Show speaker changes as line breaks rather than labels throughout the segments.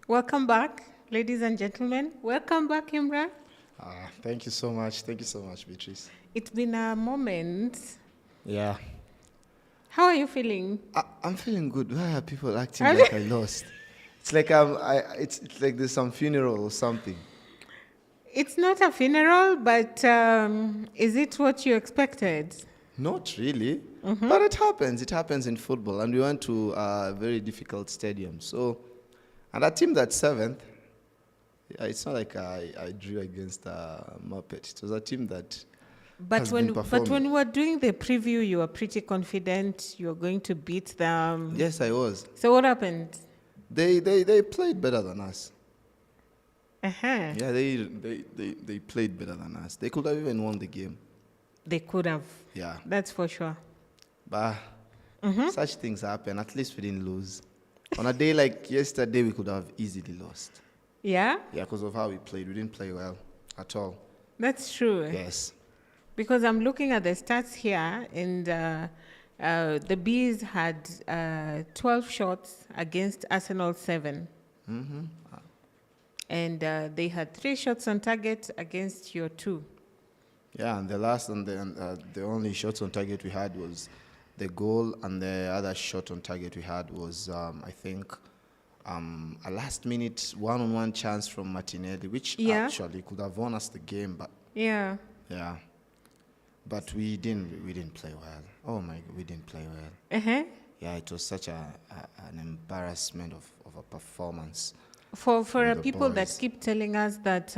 Welcome back, ladies and gentlemen. Welcome back, Imran.
Thank you so much. Thank you so much, Beatrice.
It's been a moment.
Yeah.
How are you feeling?
I'm feeling good. Why are people acting
Are
like I lost? It's like it's like there's some funeral or something.
It's not a funeral, but is it what you expected?
Not really, but it happens. It happens in football, and we went to a very difficult stadium. So, and a team that's seventh. Yeah, it's not like I drew against Muppet. It was a team that
But
has
when
been
but
performing.
when we were doing the preview, you were pretty confident you were going to beat them.
Yes, I was.
So what happened?
They played better than us.
Uh-huh.
Yeah, they played better than us. They could have even won the game.
They could have.
Yeah.
That's for sure.
But such things happen. At least we didn't lose. On a day like yesterday, we could have easily lost.
Yeah,
Yeah, because of how we played. We didn't play well at all.
that's true.
Yes.
Because I'm looking at the stats here, and the Bees had 12 shots against Arsenal 7. And they had 3 shots on target against your 2.
Yeah, and the only shots on target we had was the goal, and the other shot on target we had was, I think, a last-minute one-on-one chance from Martinelli, which
Yeah.
actually could have won us the game, but
Yeah.
yeah. But we didn't play well. Oh my God, we didn't play well.
Uh-huh.
Yeah, it was such an embarrassment of a performance.
For
From the
people that
boys.
keep telling us that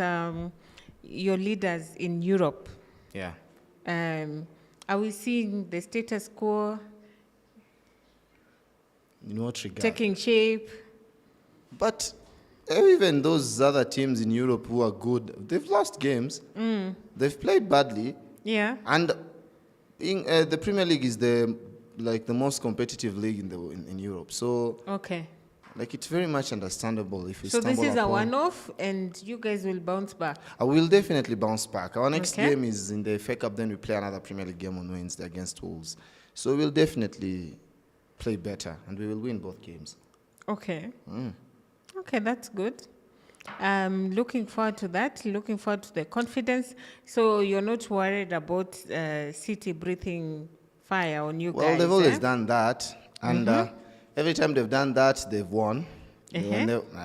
your leaders in Europe,
Yeah.
are we seeing the status quo
In what regard?
taking shape?
But even those other teams in Europe who are good, they've lost games. They've played badly,
Yeah.
and the Premier League is the most competitive league in Europe. So
Okay.
it's very much understandable if we
So
stumble
this is a
upon.
one-off, and you guys will bounce back.
I will definitely bounce back. Our next
Okay.
game is in the FA Cup, then we play another Premier League game on Wednesday against Wolves. So we'll definitely play better, and we will win both games.
Okay. Okay, that's good. Looking forward to that. Looking forward to the confidence. So you're not worried about City breathing fire on you
Well,
guys?
they've always
eh?
done that, and every time they've done that, they've won.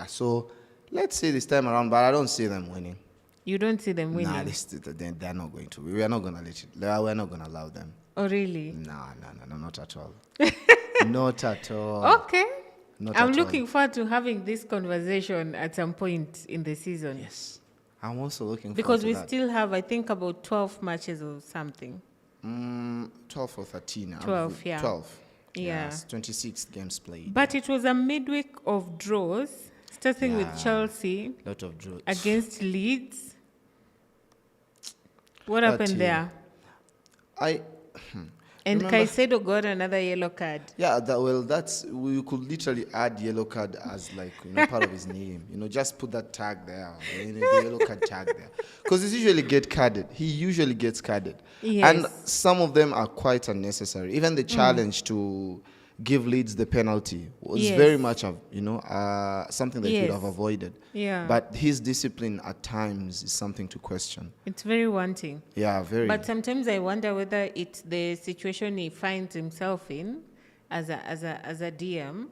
So let's see this time around, but I don't see them winning.
You don't see them winning?
Nah, they're not going to. We are not going to let it. We're not going to allow them.
Oh, really?
No, not at all. Not at all.
Okay.
Not
I'm
at all.
looking forward to having this conversation at some point in the season.
Yes, I'm also looking
Because
forward
we
to that.
still have, I think, about 12 matches or something.
12 or 13.
12, yeah.
12.
Yeah.
Yes, 26 games played.
But it was a midweek of draws, starting with
Yeah.
Chelsea
Lot of draws.
against Leeds. What
That
happened
team.
there?
I
And
remember-
Caicedo got another yellow card.
Yeah, we could literally add yellow card as part of his name. Just put that tag there, the yellow card tag there, because he usually gets carded,
Yes.
and some of them are quite unnecessary. Even the challenge to give Leeds the penalty was
Yes.
very much something that he could
Yes.
have avoided.
Yeah.
But his discipline at times is something to question.
It's very wanting.
Yeah, very.
But sometimes I wonder whether it's the situation he finds himself in as a DM.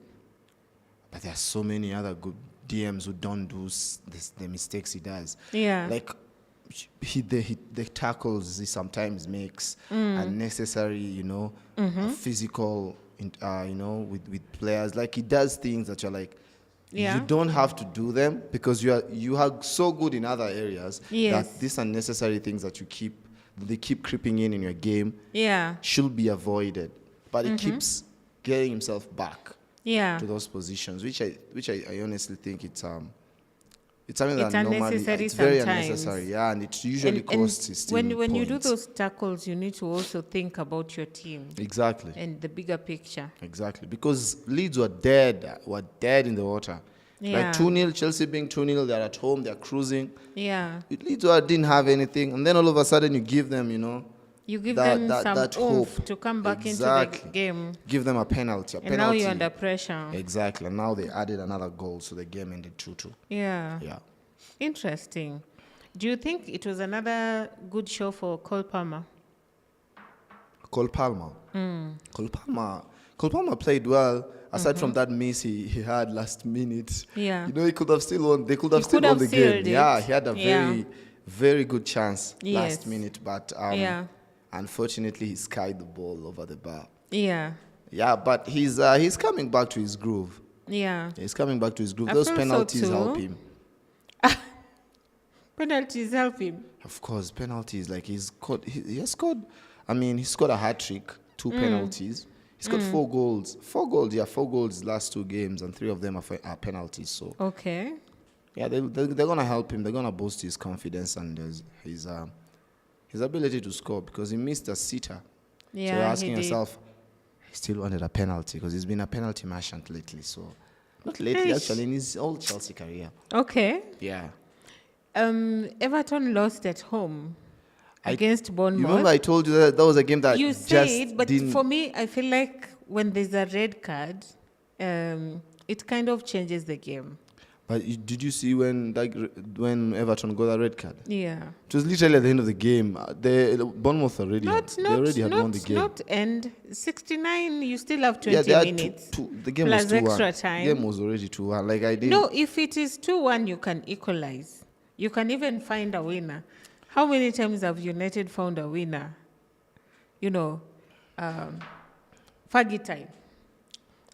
But there are so many other good DMs who don't do the mistakes he does.
Yeah.
Like the tackles he sometimes makes unnecessary, physical, with players. Like he does things that you're like,
Yeah.
you don't have to do them because you are so good in other areas
Yes.
that these unnecessary things that they keep creeping in your game
Yeah.
should be avoided. But he keeps getting himself back
Yeah.
to those positions, which I honestly think it's something
It's
that normally
unnecessary
it's very
sometimes.
unnecessary. Yeah, and it usually costs his team
when you do
points.
those tackles, you need to also think about your team
Exactly,
and the bigger picture.
exactly. Because Leeds were dead in the water.
Yeah.
Like 2-0, Chelsea being 2-0, they're at home, they're cruising.
Yeah.
Leeds didn't have anything, and then all of a sudden you give them,
You give
that,
them
that,
some
that
oomph
hope.
to come back
Exactly.
into the game.
Give them a penalty.
And now you're under pressure.
Exactly. And now they added another goal, so the game ended 2-2.
Yeah.
Yeah.
Interesting. Do you think it was another good show for Cole Palmer?
Cole Palmer. Cole Palmer played well. Aside from that miss he had last minute.
Yeah.
You know, he could have still won. They could have
He
still
could
won
have
the game.
sealed it.
Yeah, he had a
Yeah.
very good chance
Yes.
last minute, but
Yeah.
unfortunately he skied the ball over the bar.
Yeah.
Yeah, but he's coming back to his groove.
Yeah.
He's coming back to his groove.
I
Those
feel so
penalties
too.
help him.
Penalties help him.
Of course, penalties. Like he has scored. I mean, he scored a hat trick, 2 penalties. He scored 4 goals. 4 goals, yeah, 4 goals last 2 games, and 3 of them are penalties. So
Okay.
yeah, they're gonna help him. They're gonna boost his confidence and his ability to score, because he missed a sitter.
Yeah,
so you're asking
he did.
yourself, he still wanted a penalty because he's been a penalty merchant lately. So not lately,
Eish.
actually, in his whole Chelsea career.
Okay.
Yeah.
Everton lost at home against
You
Bournemouth.
remember I told you that was a game that
You
just
said, but
didn't.
for me, I feel like when there's a red card, it kind of changes the game.
But did you see when Everton got a red card?
Yeah.
It was literally at the end of the game. Bournemouth already they already had won the game.
Not end. 69, you still have 20
yeah, they had
minutes.
the game
plus
was 2-1.
extra time.
The game was already 2-1. Like I did.
No, if it is 2-1, you can equalize. You can even find a winner. How many times have United found a winner? You know, Fergie time.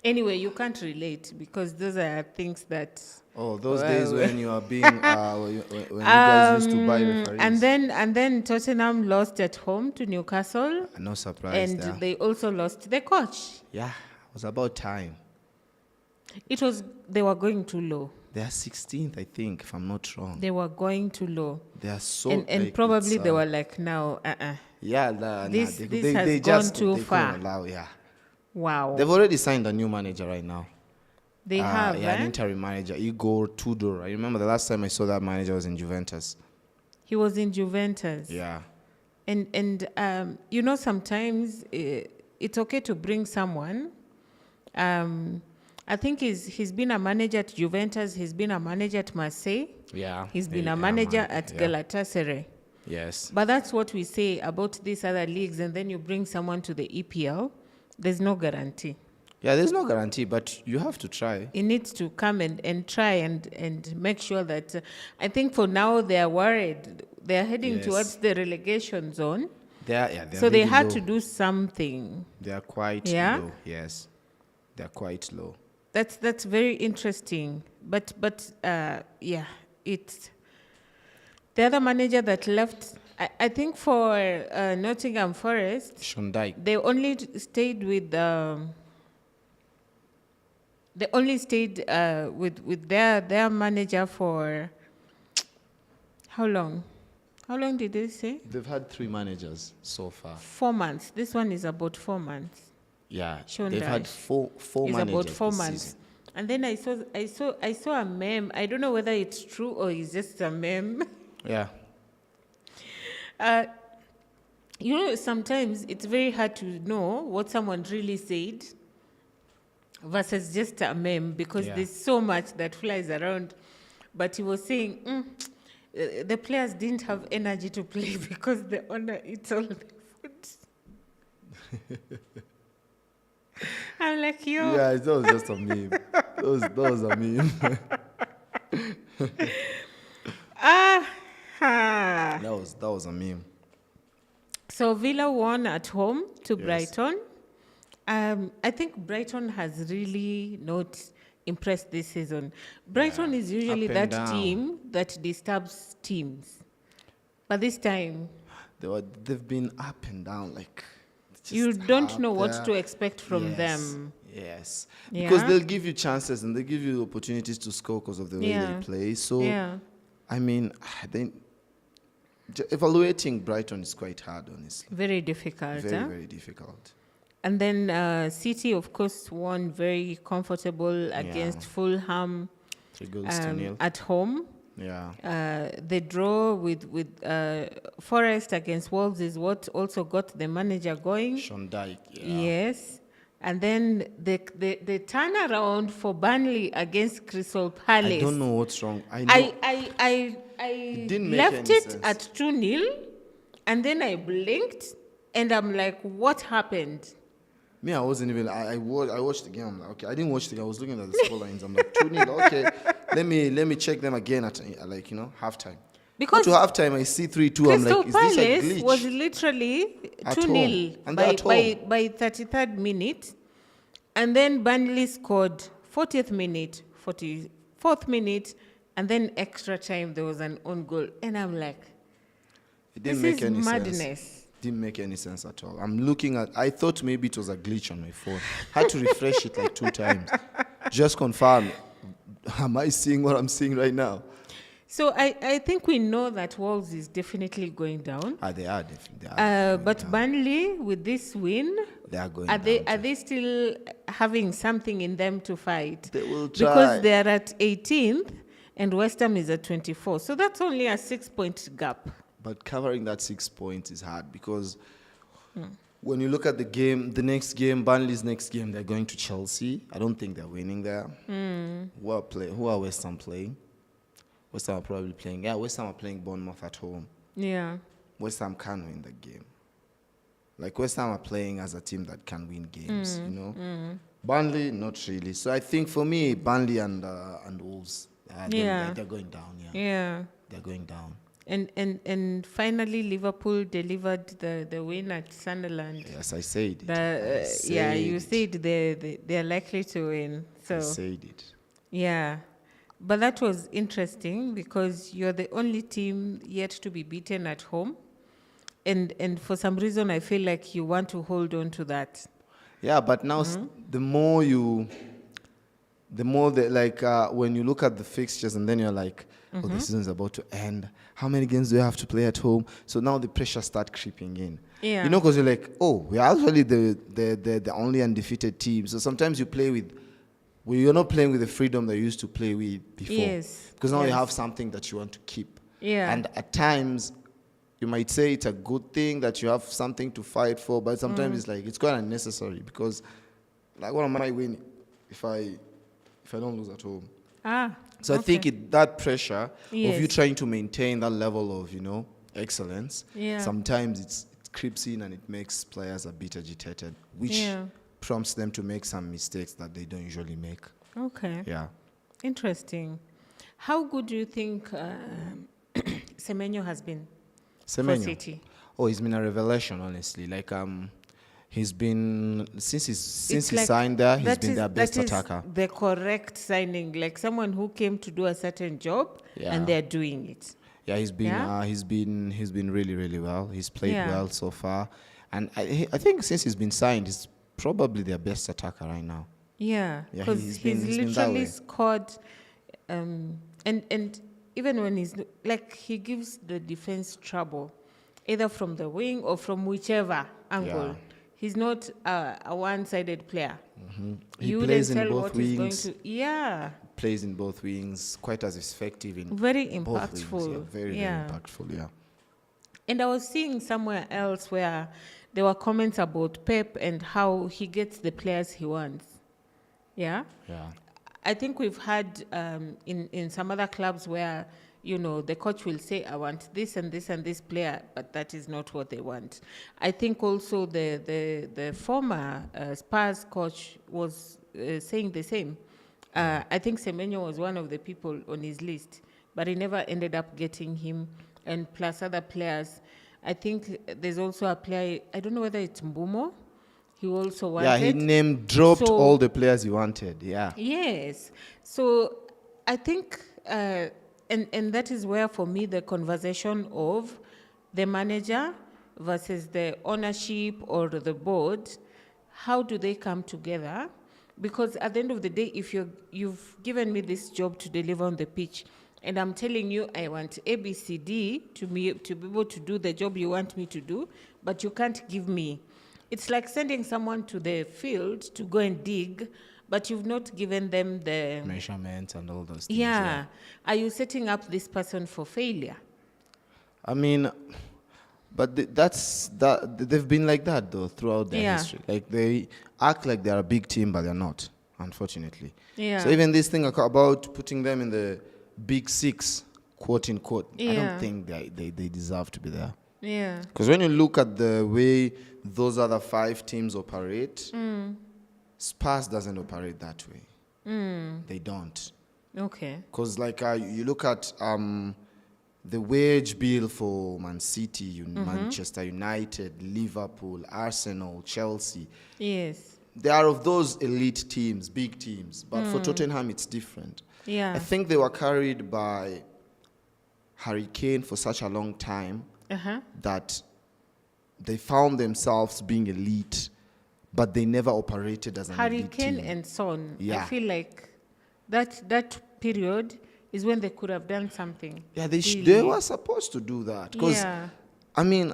Anyway, you can't relate because those are things that.
Oh, those days when you are being when you guys used to buy referees.
And then Tottenham lost at home to Newcastle,
No surprise
and
there.
they also lost the coach.
Yeah, it was about time.
They were going too low.
They are 16th, I think, if I'm not wrong.
They were going too low.
They are so.
And
like,
probably
it's,
they were like, now,
Yeah,
This
they
has
just
gone too
they
far.
couldn't allow, yeah.
Wow.
They've already signed a new manager right now.
They have,
yeah, an interim manager, Igor Tudor. I remember the last time I saw that manager was in Juventus.
He was in Juventus.
Yeah.
And you know, sometimes it's okay to bring someone. I think he's been a manager at Juventus. He's been a manager at Marseille.
Yeah.
He's been a manager at Galatasaray.
Yes.
But that's what we say about these other leagues. And then you bring someone to the EPL. There's no guarantee.
Yeah, there's no guarantee, but you have to try.
He needs to come and try and make sure that. I think for now they are worried. They are heading
Yes.
towards the relegation zone.
They're
So they
really
had
low.
to do something.
They are quite
Yeah?
low. Yes. They're quite low.
That's very interesting. But yeah, it's the other manager that left. I think for Nottingham Forest,
Sean Dyche.
they only stayed with with their manager for how long? How long did they say?
They've had 3 managers so far.
4 months. This one is about 4 months.
Yeah.
Sean
They've had
Dyche.
4
It's
managers
about 4
this
months.
season.
And then I saw a meme. I don't know whether it's true or it's just a meme.
Yeah.
You know, sometimes it's very hard to know what someone really said versus just a meme because
Yeah.
there's so much that flies around. But he was saying the players didn't have energy to play because the owner eats all the food. I'm like, yo.
Yeah, that was just a meme. that was a meme. That was a meme.
So Villa won at home to
Yes.
Brighton. I think Brighton has really not impressed this season. Brighton is usually
Up and
that
down.
team that disturbs teams. But this time,
They've been up and down, like just
you don't
up
know what
there.
to expect from
Yes,
them.
Yes,
Yeah?
because they'll give you chances and they give you opportunities to score because of the way
Yeah.
they play. So,
Yeah.
I mean, evaluating Brighton is quite hard, honestly.
Very difficult.
Very,
huh?
very difficult.
And then City, of course, won very comfortable against Fulham
3 goals to 0.
at home.
Yeah.
The draw with Forest against Wolves is what also got the manager going.
Sean Dyche. Yeah.
Yes. And then the turnaround for Burnley against Crystal Palace.
I don't know what's wrong. I know.
I
didn't make
left
any
it
sense.
at 2-0, and then I blinked, and I'm like, what happened?
Me, I wasn't even. I watched the game. I'm like, okay, I didn't watch the game. I was looking at the scorelines. I'm like 2-0. Okay, let me check them again at halftime.
Because
to halftime, I see 3-2. I'm
Crystal
like, is this a
Palace
glitch?
was literally
At
2-0
home. And they're at home.
by 33rd minute. And then Burnley scored 40th minute, 44th minute, and then extra time there was an own goal. And I'm like,
It didn't
this
make
is
any
madness.
sense. Didn't make any sense at all. I'm looking at. I thought maybe it was a glitch on my phone. Had to refresh it like 2 times. Just confirm. Am I seeing what I'm seeing right now?
So I think we know that Wolves is definitely going down.
They are definitely. They are
But
down.
Burnley, with this win,
They are going
are they
down
are they still having something in them to fight?
They will try.
Because they are at 18th and West Ham is at 24. So that's only a 6-point gap.
But covering that 6 points is hard because when you look at the game, the next game, Burnley's next game, they're going to Chelsea. I don't think they're winning there. Who are West Ham playing? West Ham are probably playing. Yeah, West Ham are playing Bournemouth at home.
Yeah.
West Ham can win the game. Like West Ham are playing as a team that can win games, you know. Burnley, not really. So I think for me, Burnley and Wolves, they're going down. Yeah.
Yeah.
They're going down.
And finally, Liverpool delivered the win at Sunderland.
Yes, I said it.
You said they're likely to win. So
I said it.
yeah, but that was interesting because you're the only team yet to be beaten at home, and for some reason I feel like you want to hold on to that.
Yeah, but now the more when you look at the fixtures and then you're like, oh, the season's about to end. How many games do you have to play at home? So now the pressure start creeping in.
Yeah.
You know, because you're like, oh, we're actually the only undefeated team. So sometimes you play with, you're not playing with the freedom that you used to play with before.
Yes.
Because now you
Yes.
have something that you want to keep.
Yeah.
And at times, you might say it's a good thing that you have something to fight for, but sometimes it's like, it's quite unnecessary because, like, what am I winning if I don't lose at home? So I think that pressure of you
Yes.
trying to maintain that level of, excellence,
Yeah.
sometimes it creeps in and it makes players a bit agitated, which prompts them to make some mistakes that they don't usually make.
Okay.
Yeah.
Interesting. How good do you think Semenyo has been for
Semenyo.
City?
Oh, he's been a revelation, honestly. Like, he's been, since he signed there, he's been their best attacker.
That is the correct signing, like someone who came to do a certain job and they're doing it.
Yeah, he's been
Yeah?
he's been really, really well. He's played
Yeah.
well so far, and I think since he's been signed, he's probably their best attacker right now.
Yeah,
Yeah,
because
he's
he's
been that
literally
way.
scored, and even when he's like, he gives the defense trouble, either from the wing or from whichever angle.
Yeah.
He's not a one-sided player.
He
You
plays
wouldn't
in
tell
both
what he's
wings.
going to. Yeah,
Plays in both wings, quite as effective in
very
both wings.
impactful.
Yeah, very
Yeah.
impactful. Yeah.
And I was seeing somewhere else where there were comments about Pep and how he gets the players he wants. Yeah.
Yeah.
I think we've had in some other clubs where, the coach will say, I want this and this and this player, but that is not what they want. I think also the former Spurs coach was saying the same. I think Semenyo was one of the people on his list, but he never ended up getting him, and plus other players. I think there's also a player, I don't know whether it's Mbumo, he also wanted.
Yeah, he dropped
So-
all the players he wanted. Yeah.
Yes. So I think, and that is where, for me, the conversation of the manager versus the ownership or the board, how do they come together? Because at the end of the day, if you've given me this job to deliver on the pitch, and I'm telling you I want A, B, C, D to be able to do the job you want me to do, but you can't give me. It's like sending someone to the field to go and dig but you've not given them the
Measurements and all those things.
yeah. Are you setting up this person for failure?
I mean, but they've been like that though throughout their
Yeah.
history. Like they act like they're a big team, but they're not, unfortunately.
Yeah.
So even this thing about putting them in the big six, quote unquote, I
Yeah.
don't think they deserve to be there.
Yeah.
Because when you look at the way those other 5 teams operate, Spurs doesn't operate that way. They don't.
Okay.
Because like you look at the wage bill for Man City, Manchester United, Liverpool, Arsenal, Chelsea.
Yes.
They are of those elite teams, big teams. But for Tottenham, it's different.
Yeah.
I think they were carried by Harry Kane for such a long time
Uh-huh.
that they found themselves being elite, but they never operated as an
Harry
elite
Kane
team.
and Son. I
Yeah.
feel like that period is when they could have done something.
Yeah, they
really.
were supposed to do that. Because,
Yeah.
I mean,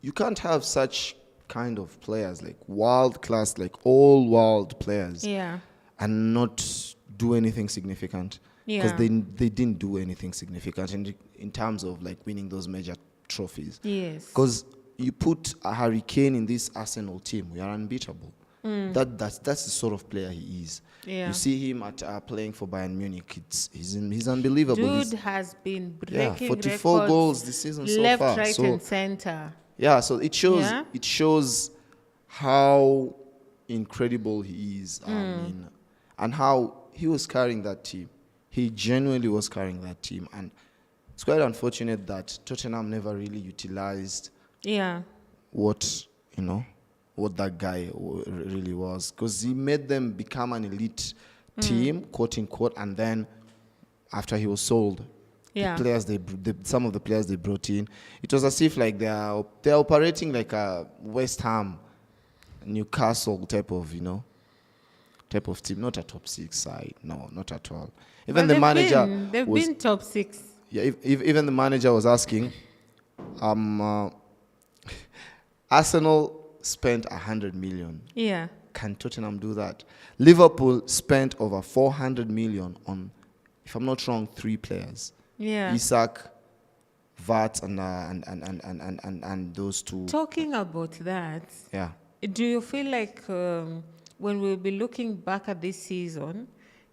you can't have such kind of players, like world class, like all world players,
Yeah.
and not do anything significant. Because
Yeah.
they didn't do anything significant in terms of like winning those major trophies.
Yes.
Because you put a Harry Kane in this Arsenal team, we are unbeatable. That's the sort of player he is.
Yeah.
You see him at playing for Bayern Munich. He's unbelievable.
Dude
He's,
has been
yeah,
breaking
44
records
goals this season so
left,
far.
right,
So
and center.
yeah, so it shows
Yeah.
it shows how incredible he is. I mean, and how he was carrying that team. He genuinely was carrying that team, and it's quite unfortunate that Tottenham never really utilized
Yeah.
what that guy really was, because he made them become an elite team, quote unquote, and then after he was sold,
Yeah.
the players some of the players they brought in, it was as if like they're operating like a West Ham, Newcastle type of team, not a top 6 side, no, not at all. Even
But
the manager
they've
was,
been top 6.
yeah, even the manager was asking, Arsenal spent 100 million.
Yeah.
Can Tottenham do that? Liverpool spent over 400 million on, if I'm not wrong, 3 players.
Yeah.
Isak, Vart, and those 2.
Talking about that,
Yeah.
do you feel like when we'll be looking back at this season,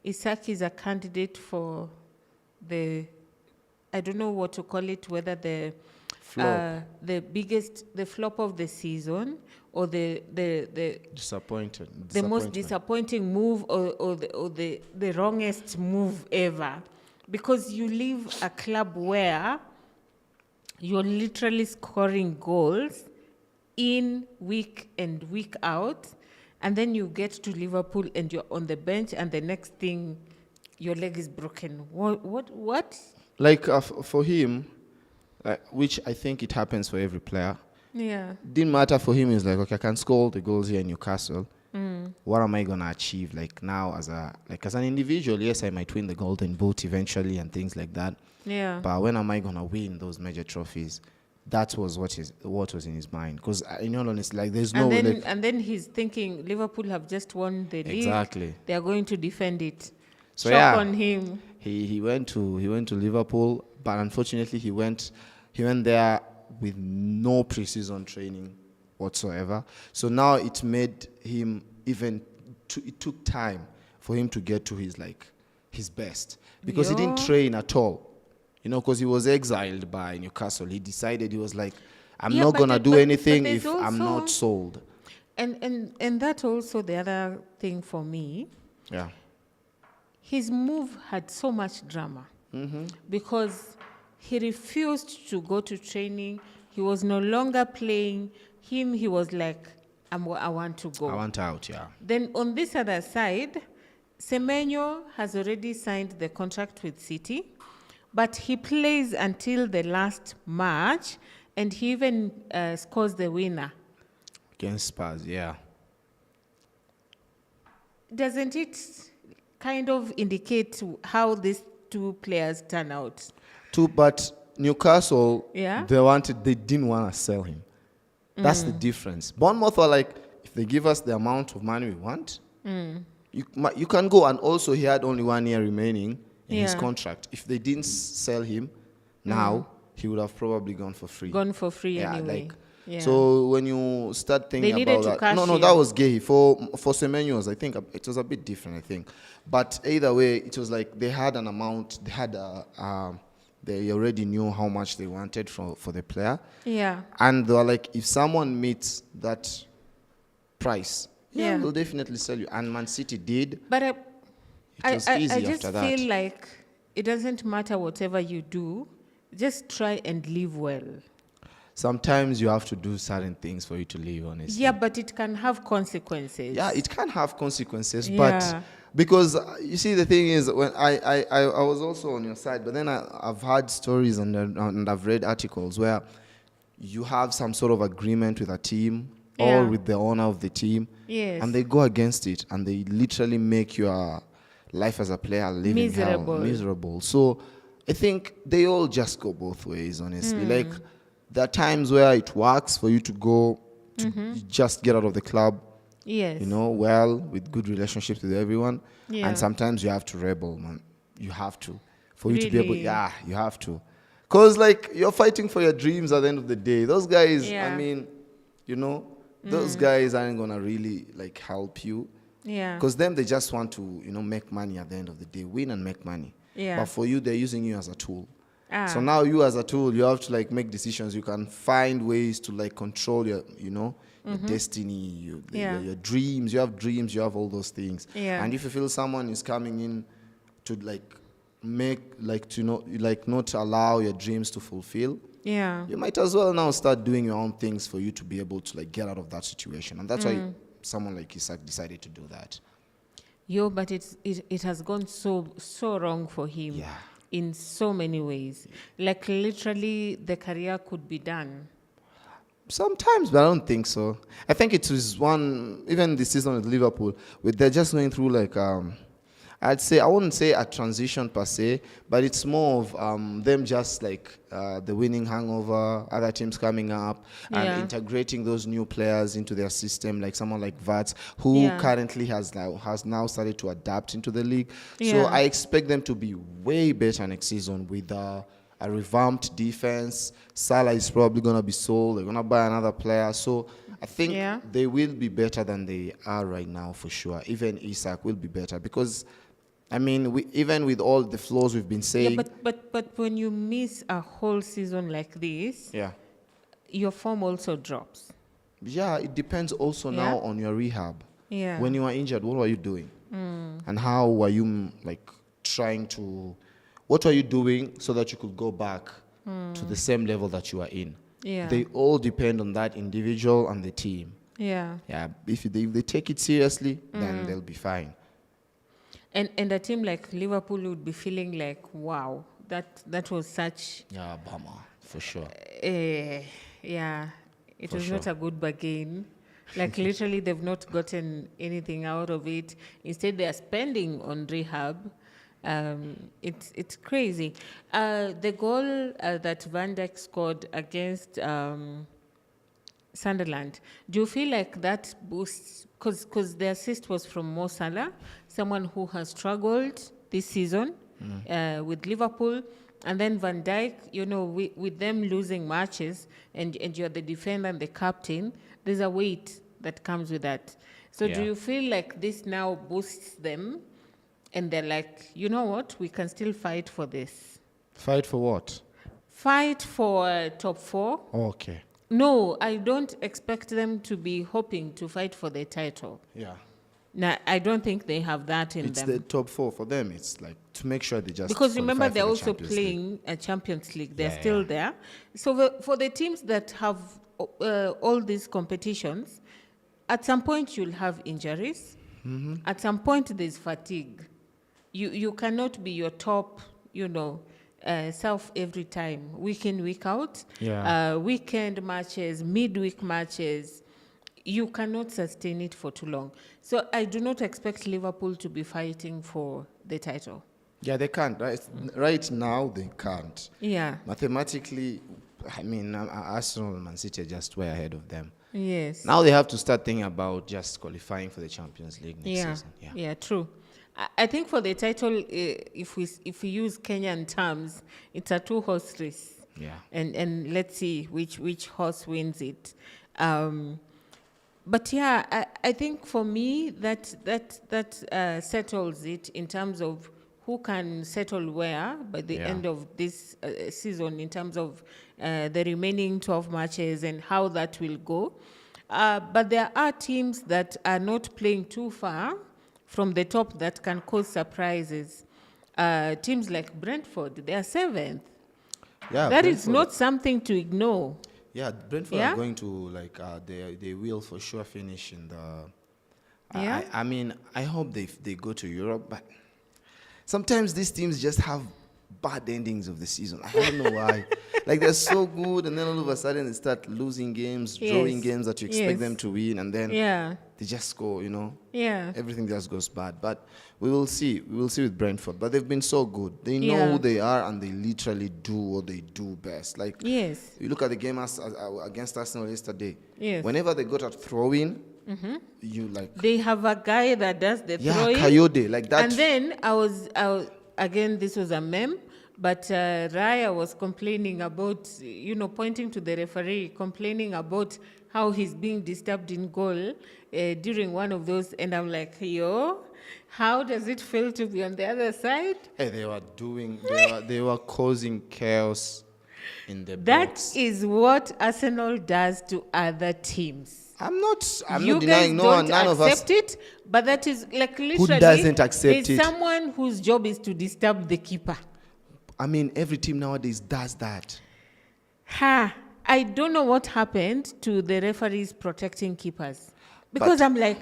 Isak is a candidate for the, I don't know what to call it, whether the
Flop.
the flop of the season or the
Disappointed.
the most disappointing move or the wrongest move ever, because you leave a club where you're literally scoring goals in week and week out, and then you get to Liverpool and you're on the bench, and the next thing your leg is broken. What?
Like for him, which I think it happens for every player.
Yeah.
Didn't matter for him. He's like, okay, I can score all the goals here in Newcastle. What am I gonna achieve? Like now, as an individual, yes, I might win the Golden Boot eventually and things like that.
Yeah.
But when am I gonna win those major trophies? That was what was in his mind. Because in all honesty, like there's no
and then he's thinking Liverpool have just won the league.
Exactly.
They are going to defend it.
So
Shock
yeah,
on him.
He went to Liverpool, but unfortunately he went there with no pre-season training whatsoever. So now it made him it took time for him to get to his best, because he didn't train at all. Because he was exiled by Newcastle. He decided, he was like, I'm not gonna do anything if I'm not sold.
And that's also the other thing for me.
Yeah.
His move had so much drama because he refused to go to training. He was no longer playing. He was like, I want to go.
I want out, yeah.
Then on this other side, Semenyo has already signed the contract with City, but he plays until the last match, and he even scores the winner.
Against Spurs, yeah.
Doesn't it kind of indicate how these 2 players turn out?
But Newcastle,
Yeah.
they didn't want to sell him. That's the difference. Bournemouth were like, if they give us the amount of money we want, You can go. And also, he had only 1 year remaining in his
Yeah.
contract. If they didn't sell him now, he would have probably gone for free.
Gone for free
Yeah,
anyway.
like
Yeah.
so when you start thinking
needed
about
to
that,
cash
no,
in.
that was gay for Semenyos. I think it was a bit different. I think, but either way, it was like they had an amount. They had they already knew how much they wanted for the player,
Yeah.
and they were like, if someone meets that price,
Yeah.
we'll definitely sell you. And Man City did.
But
It was
I
easy
just
after that.
feel like it doesn't matter whatever you do, just try and live well.
Sometimes you have to do certain things for you to live, honestly.
Yeah, but it can have consequences.
Yeah, it can have consequences,
Yeah.
but because you see, the thing is, when I was also on your side, but then I've heard stories and I've read articles where you have some sort of agreement with a team
Yeah.
or with the owner of the team,
Yes.
and they go against it and they literally make your life as a player living
Miserable.
hell, miserable. So I think they all just go both ways, honestly.
Hmm.
Like there are times where it works for you to go to
Mm-hmm.
just get out of the club,
Yes.
you know, well, with good relationships with everyone.
Yeah.
And sometimes you have to rebel, man. You have to. For you to be able,
Really?
yeah, you have to. Because, like, you're fighting for your dreams at the end of the day. Those guys,
Yeah.
I mean, you know, those guys aren't going to really, like, help you.
Yeah.
Because them, they just want to, you know, make money at the end of the day, win and make money.
Yeah.
But for you, they're using you as a tool.
Ah.
So now you as a tool, you have to like make decisions. You can find ways to like control your, you know, your destiny,
Yeah.
your dreams. You have dreams, you have all those things.
Yeah.
And if you feel someone is coming in to like make, like to not allow your dreams to fulfill,
Yeah.
you might as well now start doing your own things for you to be able to like get out of that situation. And that's why someone like Isak decided to do that.
But it has gone so wrong for him.
Yeah.
In so many ways. Like literally the career could be done.
Sometimes, but I don't think so. I think it was even this season with Liverpool, they're just going through like, I'd say, I wouldn't say a transition per se, but it's more of them just like the winning hangover, other teams coming up, and
Yeah.
integrating those new players into their system, like someone like Vats, who
Yeah.
currently has now started to adapt into the league. So
Yeah.
I expect them to be way better next season with a revamped defense. Salah is probably going to be sold. They're going to buy another player. So I think
Yeah.
they will be better than they are right now for sure. Even Isak will be better because, I mean, even with all the flaws we've been saying.
Yeah, but when you miss a whole season like this,
Yeah.
your form also drops.
Yeah, it depends also now
Yeah.
on your rehab.
Yeah.
When you were injured, what were you doing? And how were you like trying to, what were you doing so that you could go back to the same level that you were in?
Yeah.
They all depend on that individual and the team.
Yeah.
Yeah, if they take it seriously, then they'll be fine.
And a team like Liverpool would be feeling like, wow, that was such
Yeah, bummer, for sure.
yeah, it
For
was not
sure.
a good bargain. Like literally, they've not gotten anything out of it. Instead, they are spending on rehab. It's crazy. The goal that Van Dijk scored against Sunderland, do you feel like that boosts? Because the assist was from Mo Salah, someone who has struggled this season with Liverpool. And then Van Dijk, you know, with them losing matches and you're the defender and the captain, there's a weight that comes with that. So do
Yeah.
you feel like this now boosts them and they're like, you know what, we can still fight for this?
Fight for what?
Fight for top 4?
Okay.
No, I don't expect them to be hoping to fight for the title.
Yeah.
Now, I don't think they have that in
It's
them.
the top 4 for them. It's like to make sure they just
Because remember,
qualify
they're
for the
also
Champions League.
playing a Champions League. They're
Yeah,
still
yeah.
there. So for the teams that have all these competitions, at some point you'll have injuries.
Mm-hmm.
At some point there's fatigue. You cannot be your top, self every time, week in, week out.
Yeah.
Weekend matches, midweek matches. You cannot sustain it for too long. So I do not expect Liverpool to be fighting for the title.
Yeah, they can't. Right now, they can't.
Yeah.
Mathematically, I mean, Arsenal and Man City are just way ahead of them.
Yes.
Now they have to start thinking about just qualifying for the Champions League next
Yeah.
season. Yeah.
Yeah. True. I think for the title, if we use Kenyan terms, it's a 2-horse race.
Yeah.
And let's see which horse wins it. But yeah, I think for me that settles it in terms of who can settle where by the end of this season in terms of the remaining 12 matches and how that will go. But there are teams that are not playing too far from the top that can cause surprises. Teams like Brentford, they are 7th.
Yeah.
That is not something to ignore.
Yeah, Brentford are going to they will for sure finish in the. I mean, I hope they go to Europe, but sometimes these teams just have bad endings of the season. I don't know why. Like they're so good, and then all of a sudden they start losing games, drawing games that you expect them to win, and then they just score.
Yeah.
Everything just goes bad. But we will see. We will see with Brentford. But they've been so good. They know who they are, and they literally do what they do best. Like you look at the game against Arsenal yesterday.
Yes.
Whenever they got a throw-in, you like
they have a guy that does the throwing.
Coyote, like that.
And then I was again, this was a meme, but Raya was complaining about, pointing to the referee, complaining about how he's being disturbed in goal during one of those. And I'm like, how does it feel to be on the other side?
Hey, they were causing chaos in the box.
That is what Arsenal does to other teams.
I'm not
You
denying.
guys
No,
don't
none of us.
accept it, but that is like literally.
Who doesn't accept
there's
it?
someone whose job is to disturb the keeper.
I mean, every team nowadays does that.
I don't know what happened to the referees protecting keepers. Because I'm like,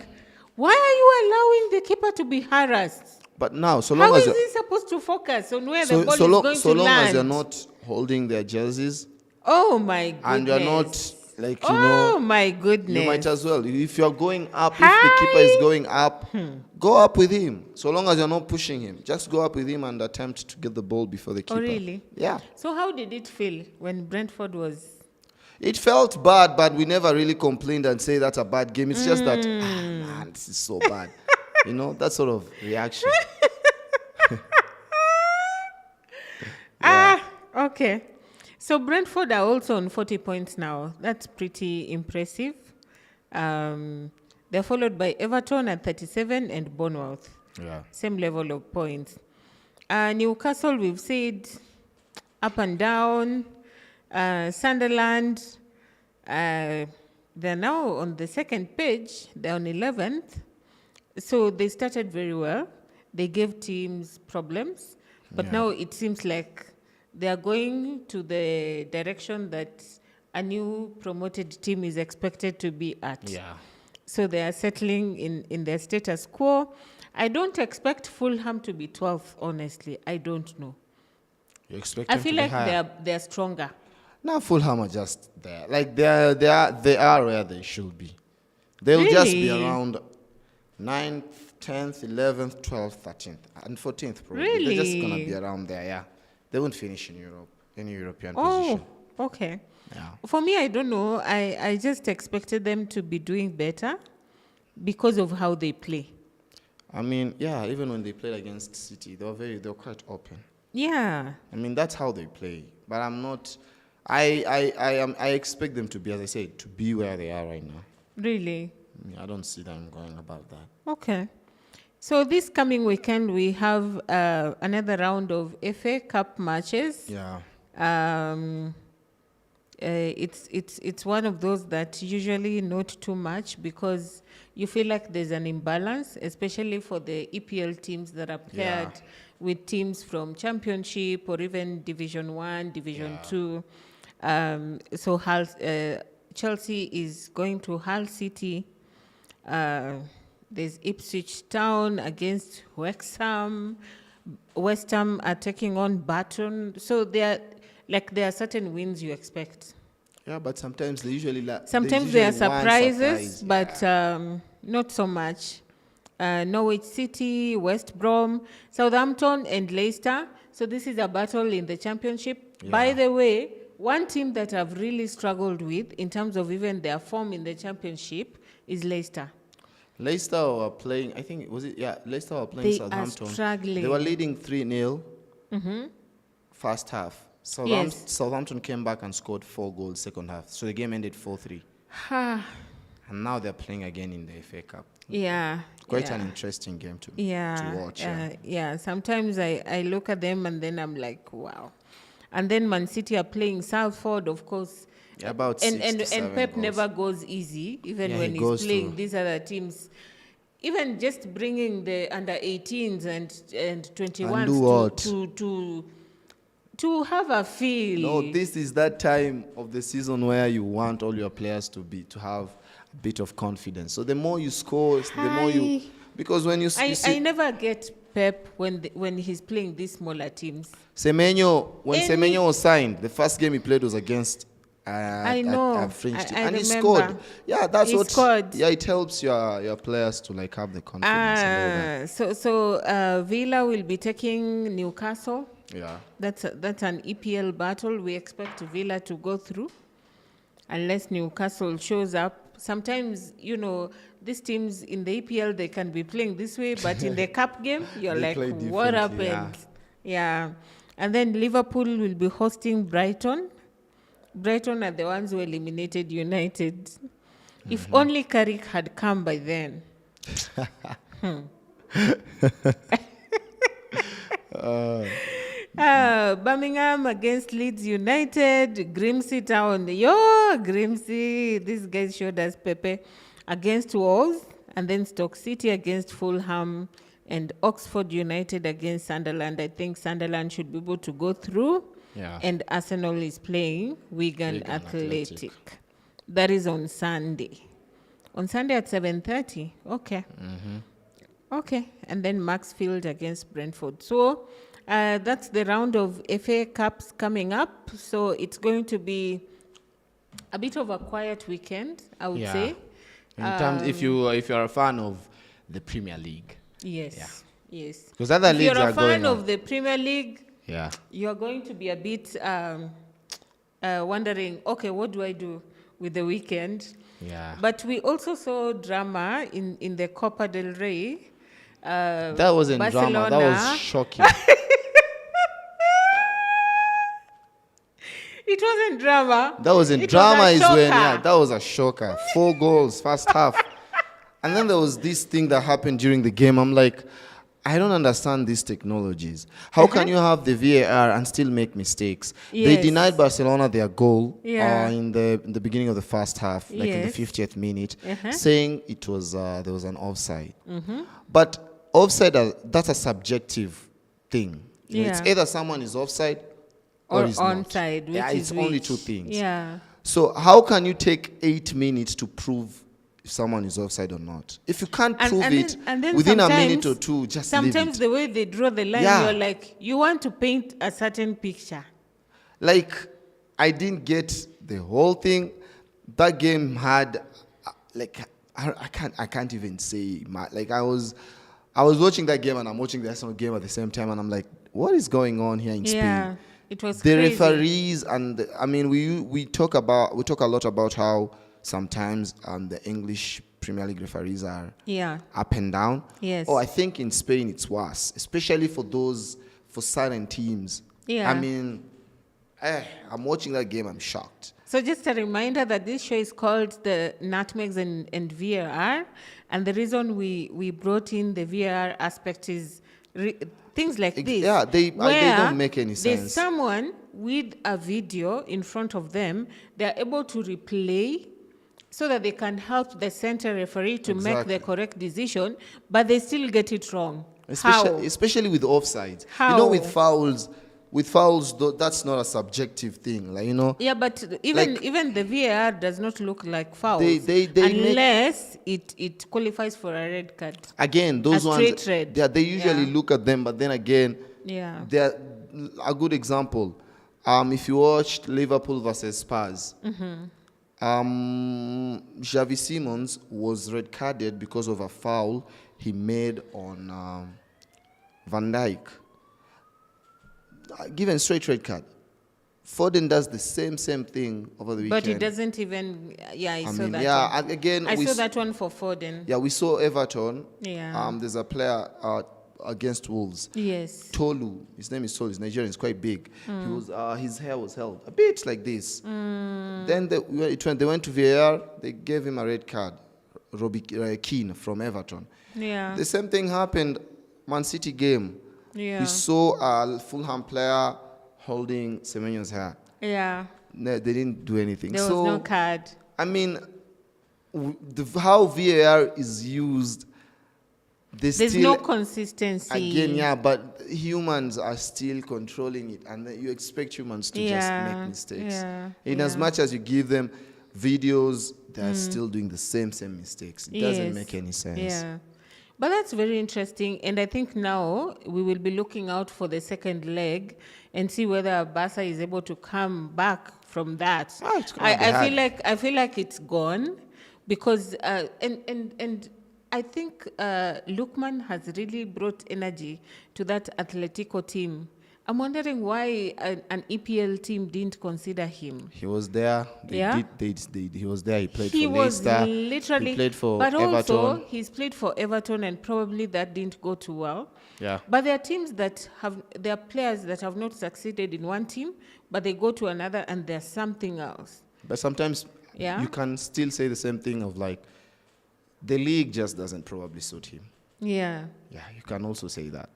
why are you allowing the keeper to be harassed?
But now, so long
How
as
is he supposed to focus on where the ball is going
so
to
long
land?
as you're not holding their jerseys
Oh my goodness.
and you're not like
Oh my goodness.
you might as well. If you're going up, if the keeper is going up, go up with him. So long as you're not pushing him, just go up with him and attempt to get the ball before the keeper.
Oh really?
Yeah.
So how did it feel when Brentford was?
It felt bad, but we never really complained and say that's a bad game. It's just that, man, this is so bad. That sort of reaction.
Okay. So Brentford are also on 40 points now. That's pretty impressive. They're followed by Everton at 37 and Bournemouth.
Yeah.
Same level of points. Newcastle, we've said up and down. Sunderland, they're now on the second page. They're on 11th. So they started very well. They gave teams problems. But now it seems like they are going to the direction that a new promoted team is expected to be at.
Yeah.
So they are settling in their status quo. I don't expect Fulham to be 12th, honestly. I don't know.
You expect
I
them
feel
to be
like
higher.
they're stronger.
Now Fulham are just there. Like they are where they should be. They'll just be
Really?
around 9th, 10th, 11th, 12th, 13th, and 14th probably.
Really?
They're just gonna be around there, yeah. They won't finish in Europe, any European
Oh,
position.
okay.
Yeah.
For me, I don't know. I just expected them to be doing better because of how they play.
I mean, yeah, even when they played against City, they were quite open.
Yeah.
I mean, that's how they play. But I'm not. I expect them to be, as I said, to be where they are right now.
Really?
I don't see them going about that.
Okay. So this coming weekend, we have another round of FA Cup matches.
Yeah.
It's one of those that usually not too much because you feel like there's an imbalance, especially for the EPL teams that are paired with teams from Championship or even Division 1, Division 2. So Chelsea is going to Hull City. There's Ipswich Town against Wrexham. West Ham are taking on Burton. So there are certain wins you expect.
Yeah, but sometimes they usually
Sometimes there are surprises, but not so much. Norwich City, West Brom, Southampton, and Leicester. So this is a battle in the Championship.
Yeah.
By the way, one team that I've really struggled with in terms of even their form in the championship is Leicester.
Leicester were playing, I think, was it? Yeah, Leicester were playing
They
Southampton.
are struggling.
They were leading 3-0 first half.
Yes.
Southampton came back and scored 4 goals second half. So the game ended 4-3. And now they're playing again in the FA Cup.
Yeah.
Quite
yeah.
an interesting game to watch.
Yeah. Sometimes I look at them and then I'm like, wow. And then Man City are playing Salford, of course.
Yeah, about
and
6 to 7
Pep
goals.
never goes easy, even
Yeah,
when
he
he's
goes
playing
to-
these other teams. Even just bringing the under 18s and 21s
do what?
to have a feel.
No, this is that time of the season where you want all your players to have a bit of confidence. So the more you score, the more you... Because when you
I
see...
never get Pep when he's playing these smaller teams.
Semenyo, when
Any-
Semenyo was signed, the first game he played was against
I know.
a French team.
I
And he
remember.
scored. Yeah, that's
He
what...
scored.
Yeah, it helps your players to like have the confidence and all that.
So Villa will be taking Newcastle.
Yeah.
That's an EPL battle we expect Villa to go through, unless Newcastle shows up. Sometimes, these teams in the EPL, they can be playing this way, but in the cup game, you're
They
like,
play
what
differently,
happened? Yeah. And then Liverpool will be hosting Brighton. Brighton are the ones who eliminated United. If only Carrick had come by then. Birmingham against Leeds United, Grimsby Town. Grimsby, these guys showed us Pepe against Wolves, and then Stoke City against Fulham, and Oxford United against Sunderland. I think Sunderland should be able to go through.
Yeah.
And Arsenal is playing Wigan
Wigan
Athletic. That is on Sunday. On Sunday at 7:30. Okay. Okay, and then Maxfield against Brentford. So that's the round of FA Cups coming up. So it's going to be a bit of a quiet weekend, I would say.
In terms, if you're a fan of the Premier League,
Yes, yes.
because other
If
leagues
you're
are
a
going
fan
on.
of the Premier League,
Yeah.
you're going to be a bit wondering, okay, what do I do with the weekend?
Yeah.
But we also saw drama in the Copa del Rey.
That wasn't drama. That
Barcelona.
was shocking.
It wasn't drama.
That wasn't
It
drama.
was a
Is when
shocker.
that was a shocker. 4 goals first half, and then there was this thing that happened during the game. I'm like, I don't understand these technologies. How can you have the VAR and still make mistakes? They
Yes.
denied Barcelona their goal
Yeah.
in the beginning of the first half, like in the
Yes.
50th minute,
Uh-huh.
saying it was there was an offside. But offside, that's a subjective thing. It's
Yeah.
either someone is offside or is
onside.
not. Yeah,
which
it's
is
only
which.
2 things.
Yeah.
So how can you take 8 minutes to prove if someone is offside or not? If you can't prove it
then
within a minute
sometimes-
or 2, just leave
Sometimes
it.
the way they draw the line,
Yeah.
you're like, you want to paint a certain picture.
Like, I didn't get the whole thing. That game had, I can't even say, like I was watching that game and I'm watching the Arsenal game at the same time and I'm like, what is going on here in
Yeah.
Spain?
It was
The
crazy.
referees we talk a lot about how sometimes the English Premier League referees are
Yeah.
up and down.
Yes.
Oh, I think in Spain it's worse, especially for certain teams.
Yeah.
I'm watching that game, I'm shocked.
So just a reminder that this show is called the Nutmegs and VAR. And the reason we brought in the VAR aspect is things like this.
Yeah, they don't make any
There's
sense.
someone with a video in front of them. They're able to replay so that they can help the center referee to make
Exactly.
the correct decision, but they still get it wrong. How?
Especially with offsides.
How?
With fouls, that's not a subjective thing.
Yeah, but even
Like-
the VAR does not look like fouls
They
unless it qualifies for a red card.
Again, those
A
ones,
straight red.
they usually
Yeah.
look at them, but then again,
Yeah.
they're a good example. If you watched Liverpool versus Spurs, Xavi Simons was red carded because of a foul he made on Van Dijk. Given straight red card. Foden does the same thing over the weekend.
But he doesn't even. Yeah, I saw
mean,
that.
yeah,
one.
and again,
I
we
saw
s-
that one for Foden.
Yeah, we saw Everton.
Yeah.
There's a player against Wolves.
Yes.
Tolu, his name is Tolu. He's Nigerian. He's quite big. He was his hair was held a bit like this. Then they went to VAR. They gave him a red card. Robbie Keane from Everton.
Yeah.
The same thing happened. Man City game.
Yeah.
We saw a Fulham player holding Semenyo's hair.
Yeah.
No, they didn't do anything.
There was
so
no card.
I mean, how VAR is used.
There's
still,
no consistency.
Again, yeah, but humans are still controlling it, and you expect humans to just make mistakes.
Yeah.
In as much as you give them videos, they're still doing the same mistakes. It doesn't
Yes.
make any sense.
Yeah. But that's very interesting. And I think now we will be looking out for the second leg and see whether Barca is able to come back from that.
Ah, it's gonna be
I feel like it's gone because and I think Lookman has really brought energy to that Atletico team. I'm wondering why an EPL team didn't consider him.
He was there.
Yeah?
He was there. He played
He
for
was
Leicester.
literally,
He played for
but
Everton.
also he's played for Everton, and probably that didn't go too well.
Yeah.
But there are teams that there are players that have not succeeded in one team, but they go to another, and there's something else.
But sometimes
Yeah?
you can still say the same thing of like, the league just doesn't probably suit him.
Yeah.
Yeah, you can also say that.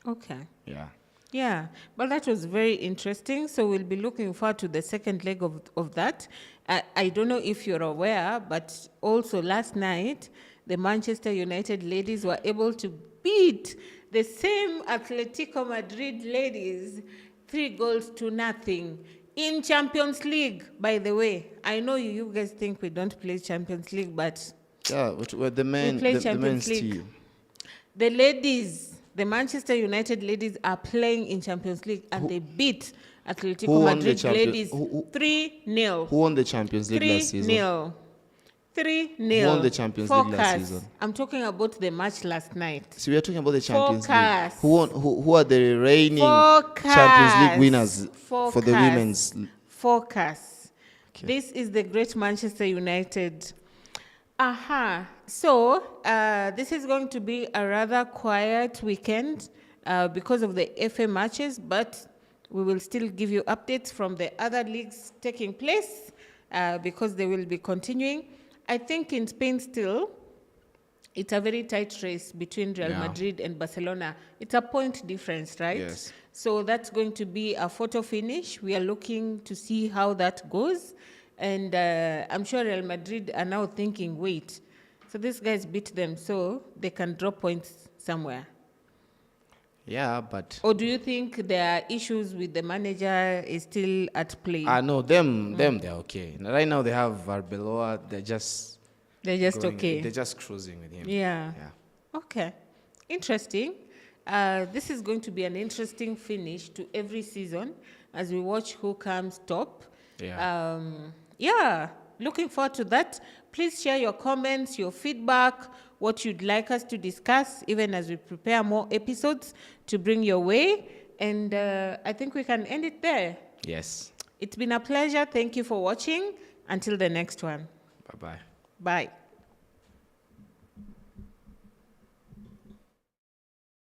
Okay.
Yeah.
Yeah, but that was very interesting. So we'll be looking forward to the second leg of that. I don't know if you're aware, but also last night, the Manchester United ladies were able to beat the same Atletico Madrid ladies 3-0 in Champions League, by the way. I know you guys think we don't play Champions League, but
Yeah, the men,
play
the
Champions
men's
League.
team.
the ladies, the Manchester United ladies are playing in Champions League, and they beat
who
Atletico
won the
Madrid
champion-
ladies
who-
3-0.
Who won the Champions League last season?
3-0. 3-0.
Who won the Champions League last
Focus.
season?
I'm talking about the match last night.
So we are talking about the Champions
Focus.
League. Who are the reigning
Focus.
Champions League winners for the
Focus.
women's?
Focus.
Okay.
This is the great Manchester United. So this is going to be a rather quiet weekend because of the FA matches, but we will still give you updates from the other leagues taking place because they will be continuing. I think in Spain still, it's a very tight race between Real
Yeah.
Madrid and Barcelona. It's a point difference, right?
Yes.
So that's going to be a photo finish. We are looking to see how that goes. And I'm sure Real Madrid are now thinking, wait, so these guys beat them, so they can drop points somewhere.
Yeah, but
Or do you think there are issues with the manager is still at play?
no, them they're okay. Right now they have Arbeloa. They're just
They're just
going-
okay.
They're just cruising with him.
Yeah.
Yeah.
Okay. Interesting. This is going to be an interesting finish to every season as we watch who comes top.
Yeah.
Looking forward to that. Please share your comments, your feedback, what you'd like us to discuss, even as we prepare more episodes to bring your way. And I think we can end it there.
Yes.
It's been a pleasure. Thank you for watching. Until the next one.
Bye-bye.
Bye.